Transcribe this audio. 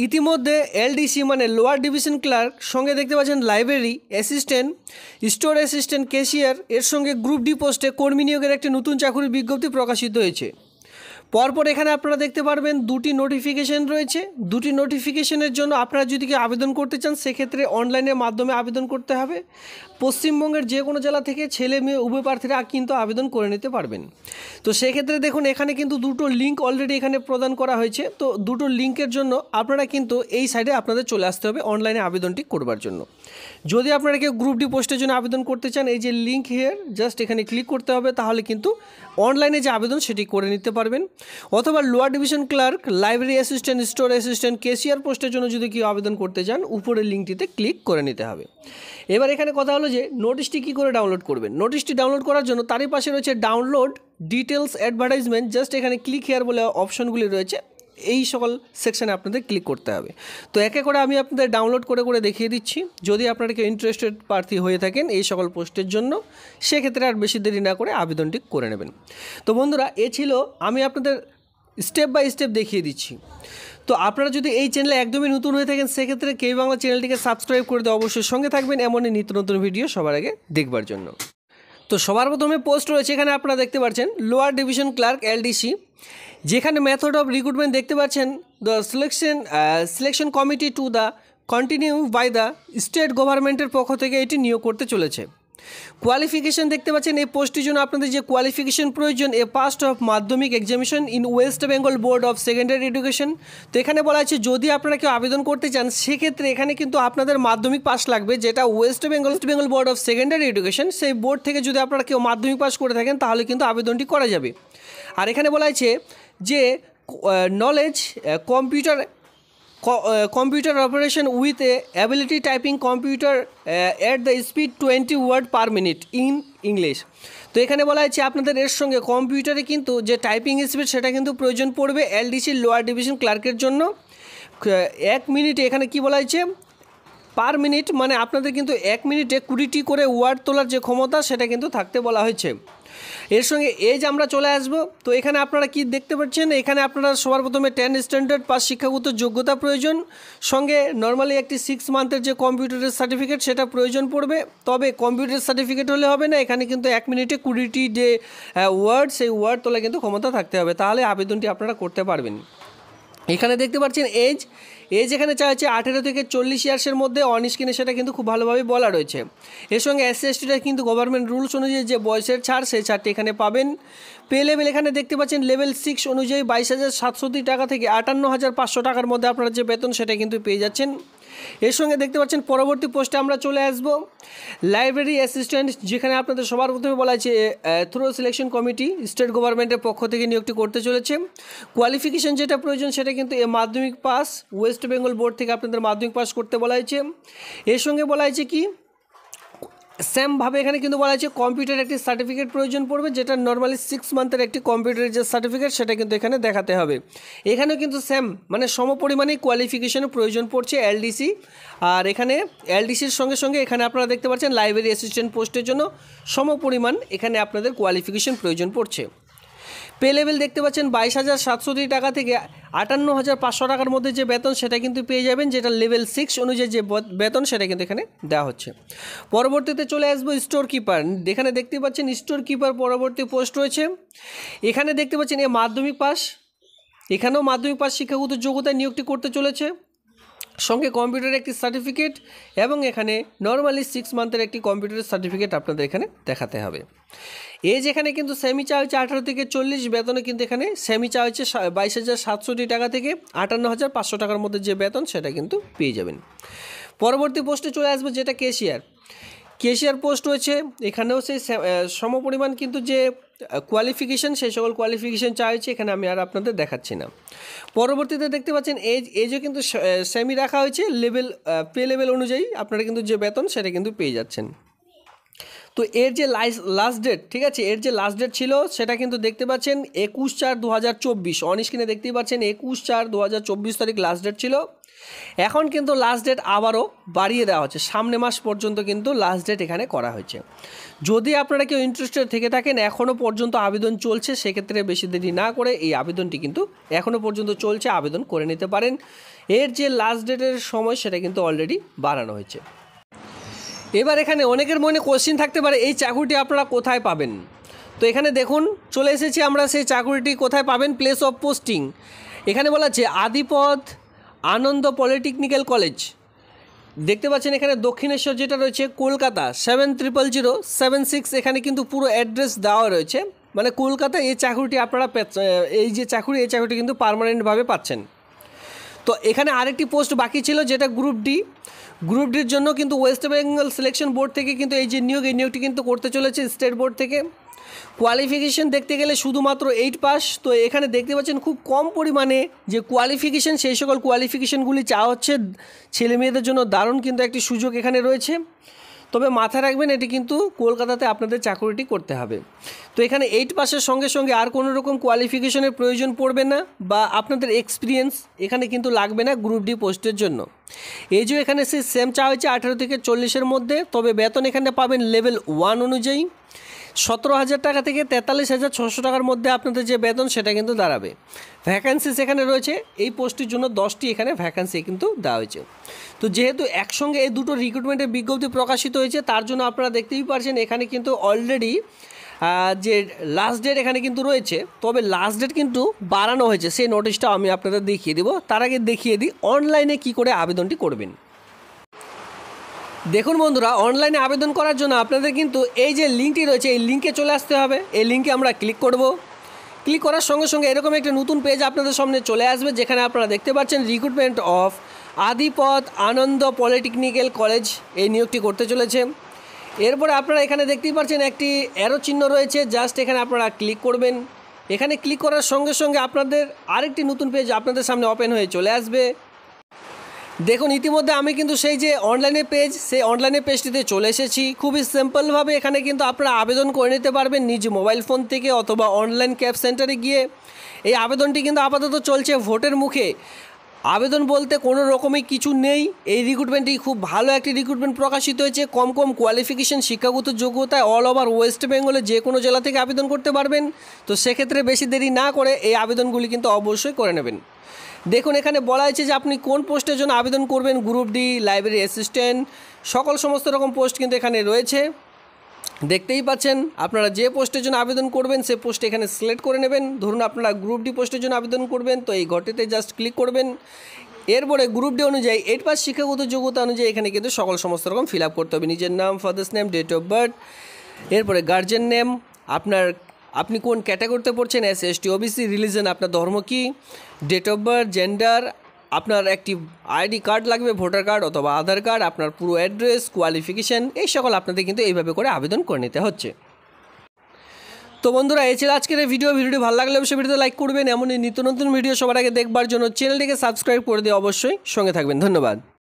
ইতিমধ্যে এলডিসি মানে lower division clerk সঙ্গে দেখতে পাচ্ছেন library assistant, store assistant, cashier এর সঙ্গে গ্রুপ ডি পোস্টে কর্মী নিয়োগের একটি নতুন চাকরির বিজ্ঞপ্তি প্রকাশিত হয়েছে। পরপর এখানে আপনারা দেখতে পারবেন দুটি নোটিফিকেশন রয়েছে। দুটি নোটিফিকেশনের জন্য আপনারা যদি কেউ আবেদন করতে চান সেক্ষেত্রে অনলাইনের মাধ্যমে আবেদন করতে হবে। পশ্চিমবঙ্গের যে কোনো জেলা থেকে ছেলে মেয়ে উভয় প্রার্থীরা কিন্তু আবেদন করে নিতে পারবেন। তো সেক্ষেত্রে দেখুন এখানে কিন্তু দুটো লিঙ্ক অলরেডি এখানে প্রদান করা হয়েছে। তো দুটো লিঙ্কের জন্য আপনারা কিন্তু এই সাইডে আপনাদের চলে আসতে হবে অনলাইনে আবেদনটি করবার জন্য। যদি আপনারা কেউ গ্রুপ ডি পোস্টের জন্য আবেদন করতে চান এই যে লিঙ্ক হিয়ার জাস্ট এখানে ক্লিক করতে হবে, তাহলে কিন্তু অনলাইনে যে আবেদন সেটি করে নিতে পারবেন। অথবা lower division clerk, library assistant, store assistant, cashier পোস্টের জন্য যদি কেউ আবেদন করতে চান উপরের লিঙ্কটিতে ক্লিক করে নিতে হবে। এবার এখানে কথা হলো যে নোটিশটি কী করে ডাউনলোড করবেন। নোটিশটি ডাউনলোড করার জন্য তারই পাশে রয়েছে ডাউনলোড ডিটেলস অ্যাডভার্টাইজমেন্ট, জাস্ট এখানে ক্লিক হিয়ার বলে অপশনগুলি রয়েছে, এই সকল সেকশানে আপনাদের ক্লিক করতে হবে। তো একে করে আমি আপনাদের ডাউনলোড করে করে দেখিয়ে দিচ্ছি। যদি আপনারা কেউ ইন্টারেস্টেড প্রার্থী হয়ে থাকেন এই সকল পোস্টের জন্য সেক্ষেত্রে আর বেশি দেরি না করে আবেদনটি করে নেবেন। তো বন্ধুরা এ ছিল আমি আপনাদের স্টেপ বাই স্টেপ দেখিয়ে দিচ্ছি। তো আপনারা যদি এই চ্যানেলে একদমই নতুন হয়ে থাকেন সেক্ষেত্রে কেই বাংলা চ্যানেলটিকে সাবস্ক্রাইব করে দিয়ে অবশ্যই সঙ্গে থাকবেন এমনই নিত্য নতুন ভিডিও সবার আগে দেখবার জন্য। তো সবার প্রথমে পোস্ট রয়েছে এখানে আপনারা দেখতে পাচ্ছেন লোয়ার ডিভিশন ক্লার্ক এলডিসি, যেখানে মেথড অফ রিক্রুটমেন্ট দেখতে পাচ্ছেন the selection committee to the continue by the state গভর্নমেন্টের পক্ষ থেকে এটি নিয়োগ করতে চলেছে। কোয়ালিফিকেশন দেখতে পাচ্ছেন এই পোস্টটির জন্য আপনাদের যে কোয়ালিফিকেশন প্রয়োজন এ পাস্ট অফ মাধ্যমিক examination in West Bengal board of secondary education. তো এখানে বলা আছে যদি আপনারা কেউ আবেদন করতে চান সেক্ষেত্রে এখানে কিন্তু আপনাদের মাধ্যমিক পাস লাগবে, যেটা West Bengal board of secondary education সেই বোর্ড থেকে যদি আপনারা কেউ মাধ্যমিক পাস করে থাকেন তাহলে কিন্তু আবেদনটি করা যাবে। আর এখানে বলা আছে যে knowledge computer operation with a ability typing computer at the speed 20 word per minute in English. তো এখানে বলা হয়েছে আপনাদের এর সঙ্গে কম্পিউটারে কিন্তু যে টাইপিং স্পিড সেটা কিন্তু প্রয়োজন পড়বে এলডিসি লোয়ার ডিভিশন ক্লার্কের জন্য। 1 মিনিটে এখানে কি বলা হয়েছে পার মিনিট, মানে আপনাদের কিন্তু 1 মিনিটে 20টি করে ওয়ার্ড তোলার যে ক্ষমতা সেটা কিন্তু থাকতে বলা হয়েছে। এর সঙ্গে এজ আমরা চলে আসব। তো এখানে আপনারা কি দেখতে পাচ্ছেন এখানে আপনারা সবার প্রথমে 10 স্ট্যান্ডার্ড পাস শিক্ষাগত যোগ্যতা প্রয়োজন, সঙ্গে নর্মালি একটি 6 মান্থের যে কম্পিউটারের সার্টিফিকেট সেটা প্রয়োজন পড়বে। তবে কম্পিউটার সার্টিফিকেট হলে হবে না, এখানে কিন্তু 1 মিনিটে 20টি যে ওয়ার্ড সেই ওয়ার্ড তোলা কিন্তু ক্ষমতা থাকতে হবে, তাহলে আবেদনটি আপনারা করতে পারবেন। এখানে দেখতে পাচ্ছেন এজ এখানে চাইছে 18 থেকে 40 ইয়ার্সের মধ্যে, অন স্ক্রিনে সেটা কিন্তু খুব ভালোভাবে বলা রয়েছে। এর সঙ্গে এসসি এসটিটা কিন্তু গভর্নমেন্ট রুলস অনুযায়ী যে বয়সের ছাড় সেই ছাড়টি এখানে পাবেন। পে লেভেল এখানে দেখতে পাচ্ছেন লেভেল 6 অনুযায়ী 22,700 টাকা থেকে 58,500 টাকার মধ্যে আপনারা যে বেতন সেটা কিন্তু পেয়ে যাচ্ছেন। এর সঙ্গে দেখতে পাচ্ছেন পরবর্তী পোস্টে আমরা চলে আসব লাইব্রেরি অ্যাসিস্ট্যান্ট, যেখানে আপনাদের সবার প্রথমে বলা আছে থ্রু সিলেকশন কমিটি স্টেট গভর্নমেন্টের পক্ষ থেকে নিয়োগটি করতে চলেছে। কোয়ালিফিকেশন যেটা প্রয়োজন সেটা কিন্তু মাধ্যমিক পাস, ওয়েস্ট বেঙ্গল বোর্ড থেকে আপনাদের মাধ্যমিক পাস করতে বলা হয়েছে। এর সঙ্গে বলা হয়েছে কি সেমভাবে এখানে কিন্তু বলা হয়েছে কম্পিউটার একটি সার্টিফিকেট প্রয়োজন পড়বে, যেটা নর্মালি 6 মান্থের একটি কম্পিউটারের যে সার্টিফিকেট সেটা কিন্তু এখানে দেখাতে হবে। এখানেও কিন্তু সেম মানে সমপরিমাণেই কোয়ালিফিকেশনের প্রয়োজন পড়ছে এলডিসি। আর এখানে এলডিসির সঙ্গে সঙ্গে এখানে আপনারা দেখতে পাচ্ছেন লাইব্রেরি অ্যাসিস্ট্যান্ট পোস্টের জন্য সমপরিমাণ এখানে আপনাদের কোয়ালিফিকেশন প্রয়োজন পড়ছে। পে লেভেল দেখতে পাচ্ছেন 22,700 টাকা থেকে 58,500 টাকার মধ্যে যে বেতন সেটা কিন্তু পেয়ে যাবেন, যেটা লেভেল 6 অনুযায়ী যে বেতন সেটা কিন্তু এখানে দেওয়া হচ্ছে। পরবর্তীতে চলে আসবো স্টোর কিপার, এখানে দেখতে পাচ্ছেন স্টোর কিপার পরবর্তী পোস্ট রয়েছে। এখানে দেখতে পাচ্ছেন মাধ্যমিক পাস, এখানেও মাধ্যমিক পাস শিক্ষাগত যোগ্যতায় নিয়োগটি করতে চলেছে, সঙ্গে কম্পিউটারের একটি সার্টিফিকেট এবং এখানে নর্মালি 6 মান্থের একটি কম্পিউটারের সার্টিফিকেট আপনাদের এখানে দেখাতে হবে। এজ এখানে কিন্তু সেমি চা হচ্ছে 18 থেকে 40, বেতনে কিন্তু এখানে সেমি চা হচ্ছে 22,700 টাকা থেকে 58,500 টাকার মধ্যে যে বেতন সেটা কিন্তু পেয়ে যাবেন। পরবর্তী পোস্টে চলে আসবে যেটা ক্যাশিয়ার পোস্ট রয়েছে, এখানেও সেই সমপরিমাণ কিন্তু যে কোয়ালিফিকেশান সেই সকল কোয়ালিফিকেশান চাইছে, এখানে আমি আর আপনাদের দেখাচ্ছি না। পরবর্তীতে দেখতে পাচ্ছেন এজও কিন্তু সেমি রাখা হয়েছে লেভেল পে লেভেল অনুযায়ী আপনারা কিন্তু যে বেতন সেটা কিন্তু পেয়ে যাচ্ছেন। তো এর যে লাস্ট ডেট, ঠিক আছে, এর যে লাস্ট ডেট ছিল সেটা কিন্তু দেখতে পাচ্ছেন 21/4/2024, অন স্ক্রিনে দেখতেই পাচ্ছেন 21/4/2024 তারিখ লাস্ট ডেট ছিল। এখন কিন্তু লাস্ট ডেট আবারও বাড়িয়ে দেওয়া হচ্ছে, সামনে মাস পর্যন্ত কিন্তু লাস্ট ডেট এখানে করা হয়েছে। যদি আপনারা কেউ ইন্টারেস্টেড থেকে থাকেন, এখনও পর্যন্ত আবেদন চলছে, সেক্ষেত্রে বেশি দেরি না করে এই আবেদনটি কিন্তু এখনও পর্যন্ত চলছে, আবেদন করে নিতে পারেন। এর যে লাস্ট ডেটের সময় সেটা কিন্তু অলরেডি বাড়ানো হয়েছে। এবার এখানে অনেকের মনে কোশ্চিন থাকতে পারে, এই চাকরিটি আপনারা কোথায় পাবেন? তো এখানে দেখুন চলে এসেছি আমরা, সেই চাকরিটি কোথায় পাবেন, প্লেস অফ পোস্টিং। এখানে বলা আছে আদিপথ আনন্দ পলিটেকনিক্যাল কলেজ, দেখতে পাচ্ছেন এখানে দক্ষিণেশ্বর যেটা রয়েছে কলকাতা 700076, এখানে কিন্তু পুরো অ্যাড্রেস দেওয়া রয়েছে, মানে কলকাতা এই চাকরিটি আপনারা এই চাকরিটি কিন্তু পার্মানেন্টভাবে পাচ্ছেন। তো এখানে আরেকটি পোস্ট বাকি ছিল যেটা গ্রুপ ডির জন্য কিন্তু ওয়েস্ট বেঙ্গল সিলেকশন বোর্ড থেকে কিন্তু এই নিয়োগটি কিন্তু করতে চলেছে স্টেট বোর্ড থেকে। কোয়ালিফিকেশন দেখতে গেলে শুধুমাত্র 8 পাস। তো এখানে দেখতে পাচ্ছেন খুব কম পরিমাণে যে কোয়ালিফিকেশন, সেই সকল কোয়ালিফিকেশনগুলি চাওয়া হচ্ছে। ছেলে মেয়েদের জন্য দারুণ কিন্তু একটি সুযোগ এখানে রয়েছে, তবে মাথায় রাখবেন এটি কিন্তু কলকাতাতে আপনাদের চাকরিটি করতে হবে। তো এখানে 8 পাসের সঙ্গে সঙ্গে আর কোনো রকম কোয়ালিফিকেশনের প্রয়োজন পড়বে না, বা আপনাদের এক্সপিরিয়েন্স এখানে কিন্তু লাগবে না গ্রুপ ডি পোস্টের জন্য। এই যে এখানে সেই সেম চাওয়া হয়েছে 18 থেকে 40-এর মধ্যে, তবে বেতন এখানে পাবেন লেভেল 1 অনুযায়ী 17,000 টাকা থেকে 43,600 টাকার মধ্যে আপনাদের যে বেতন সেটা কিন্তু দাঁড়াবে। ভ্যাকান্সি সেখানে রয়েছে, এই পোস্টের জন্য 10টি এখানে ভ্যাকান্সি কিন্তু দেওয়া হয়েছে। তো যেহেতু একসঙ্গে এই দুটো রিক্রুটমেন্টের বিজ্ঞপ্তি প্রকাশিত হয়েছে, তার জন্য আপনারা দেখতেই পারছেন এখানে কিন্তু অলরেডি যে লাস্ট ডেট এখানে কিন্তু রয়েছে, তবে লাস্ট ডেট কিন্তু বাড়ানো হয়েছে। সেই নোটিশটা আমি আপনাদের দেখিয়ে দেবো, তার আগে দেখিয়ে দিই অনলাইনে কি করে আবেদনটি করবেন। দেখুন বন্ধুরা, অনলাইনে আবেদন করার জন্য আপনাদের কিন্তু এই যে লিঙ্কটি রয়েছে, এই লিঙ্কে চলে আসতে হবে। এই লিঙ্কে আমরা ক্লিক করব। ক্লিক করার সঙ্গে সঙ্গে এরকম একটা নতুন পেজ আপনাদের সামনে চলে আসবে, যেখানে আপনারা দেখতে পাচ্ছেন recruitment of Adipath Anand polytechnical college এই নিয়োগটি করতে চলেছে। এরপরে আপনারা এখানে দেখতেই পাচ্ছেন একটি অ্যারো চিহ্ন রয়েছে, জাস্ট এখানে আপনারা ক্লিক করবেন। এখানে ক্লিক করার সঙ্গে সঙ্গে আপনাদের আরেকটি নতুন পেজ আপনাদের সামনে ওপেন হয়ে চলে আসবে। দেখুন ইতিমধ্যে আমি কিন্তু সেই যে অনলাইনের পেজ, সেই অনলাইনের পেজটিতে চলে এসেছি। খুবই সিম্পলভাবে এখানে কিন্তু আপনারা আবেদন করে নিতে পারবেন নিজ মোবাইল ফোন থেকে অথবা অনলাইন ক্যাব সেন্টারে গিয়ে। এই আবেদনটি কিন্তু আপাতত চলছে ভোটের মুখে। আবেদন বলতে কোনো রকমই কিছু নেই। এই রিক্রুটমেন্টটি খুব ভালো একটি রিক্রুটমেন্ট প্রকাশিত হয়েছে। কম কোয়ালিফিকেশন, শিক্ষাগত যোগ্যতায় অল ওভার ওয়েস্ট বেঙ্গলে যে কোনো জেলা থেকে আবেদন করতে পারবেন। তো সেক্ষেত্রে বেশি দেরি না করে এই আবেদনগুলি কিন্তু অবশ্যই করে নেবেন। দেখুন এখানে বলা হয়েছে যে আপনি কোন পোস্টের জন্য আবেদন করবেন, গ্রুপ ডি, লাইব্রেরি অ্যাসিস্ট্যান্ট, সমস্ত রকম পোস্ট কিন্তু এখানে রয়েছে। দেখতেই পাচ্ছেন আপনারা যে পোস্টের জন্য আবেদন করবেন সে পোস্ট এখানে সিলেক্ট করে নেবেন। ধরুন আপনারা গ্রুপ ডি পোস্টের জন্য আবেদন করবেন, তো এই ঘরটিতে জাস্ট ক্লিক করবেন। এরপরে গ্রুপ ডি অনুযায়ী 8 পাস শিক্ষাগত যোগ্যতা অনুযায়ী এখানে কিন্তু সমস্ত রকম ফিল আপ করতে হবে। নিজের নাম, father's name, date of birth, এরপরে গার্জেন নেম, আপনি কোন ক্যাটাগরিতে পড়ছেন, এসসি, এসটি, ওবিসি, রিলিজন, আপনার ধর্ম কী, ডেট অফ বার্থ, জেন্ডার, আপনার একটি আইডি কার্ড লাগবে, ভোটার কার্ড অথবা আধার কার্ড, আপনার পুরো অ্যাড্রেস, কোয়ালিফিকেশান, এই সকল আপনাদের কিন্তু এইভাবে করে আবেদন করে নিতে হচ্ছে। তো বন্ধুরা এই ছিল আজকের এই ভিডিওটি ভালো লাগলে অবশ্যই ভিডিওতে লাইক করবেন। এমনই নিত্য নতুন ভিডিও সবার আগে দেখবার জন্য চ্যানেলটিকে সাবস্ক্রাইব করে দিয়ে অবশ্যই সঙ্গে থাকবেন। ধন্যবাদ।